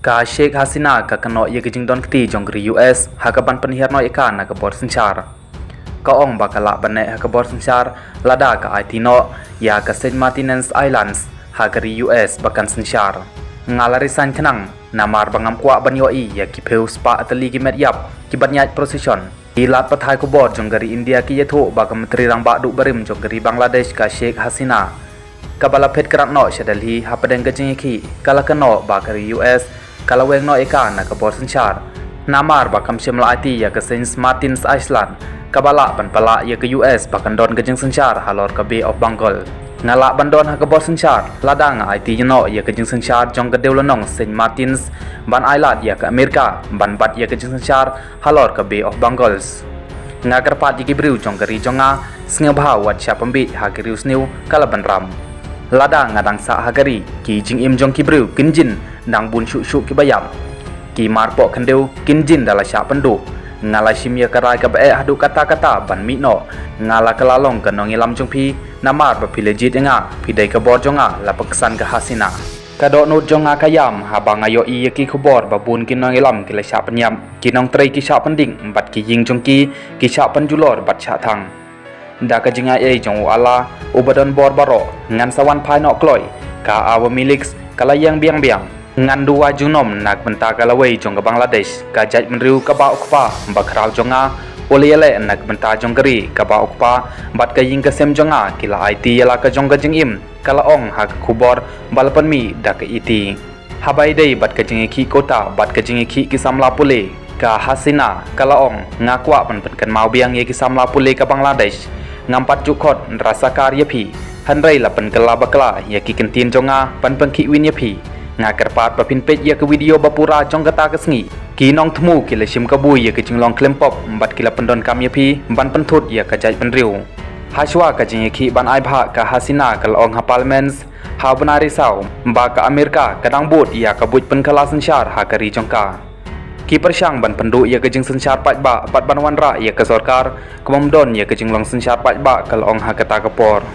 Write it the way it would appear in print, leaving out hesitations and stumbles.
Ka Sheikh Hasina ka kano ye kijing don kti jonggri US hakaban penhir no ikan na kabor senchar. Ka ong bakala bane hakabor senchar lada ka IT no ya ka St. Martin's Islands hagari US bakan senchar. Ngalari san kenang namar bangam kwa banyo I ya ki peu spa atali ki met yap ki banyat procession. Ilat pathai kubor jonggari India ki yetho bakam menteri rang ba du barim jonggari Bangladesh ka Sheikh Hasina. Kabala phet kerat no syadalhi hapadeng kajing ki kala kano bakari US kala weng no ikan na kabor senchar. Namar bakam shimla IT ya ke St. Martin's Island kabala panpala ya ke US bakan don kajing senchar halor ke Bay of Bengal. Ngala bandon ha kabor senchar ladang IT no ya kajing senchar jong ke deulanong St. Martin's ban Island ya ke Amerika ban bat ya kajing senchar halor ke Bay of Bengal. Ngakarpat ya ke briu jong keri jonga sngebha wat sya pembit ha ke riu sniu kala ban ram. Ladang ngadang sa hagari ki jing im jong ki briu kinjin dang bun syuk ki bayam ki marpo kendeu kinjin dala sya pendu ngala simya karai ka bae hadu kata-kata ban mi no ngala kelalong ke nongilam jong pi namar ba pilejit nga pidai ka bor jonga la paksan ka Hasina kadok nut jonga kayam habang ayo I ki khobor babun ki nongilam ki la sya penyam ki nong trei ki sya pending bat ki ying jong ki sya penjulor bat sya thang da ka jinga ei jong ala ubadon bor baro ngan sawan phai no kloi ka awa milix kalayang biang-biang ngan dua junom nak benta kalawei jong ke Bangladesh ka jaj menriu ka ba ukpa bakrau jonga oliele nak benta jong geri ka ba ukpa bat ka ying ka sem jonga kila IT yala ka jong ka jingim kala ong ha khubor balpan mi da ka iti habai dei bat ka jingi ki kota bat ka jingi ki samla pule ka Hasina kala ong ngakwa penkan mau biang ye ki samla pule ka Bangladesh ngampat jukot rasa karya pi hanrai la pen kala bakla ya ki kentin jonga pan pengki win ya pi ngakarpat papin pet ya ke video bapura jong kata kesngi ki nong temu ki le sim kabui ya ke jinglong klempop bat kila pendon kam ya pi ban penthut ya ka jaj penriu haswa ka jing ki ban ai bha ka Hasina kal ong ha parliaments ha banari sau ba ka Amerika kadang bot ya ka buj pen kala senchar ha kari jongka ki persyang ban pendu ya ke jing senchar pat ba pat ban wanra ya ke sarkar komom don ya ke jinglong senchar pat ba kal ong ha kata kapor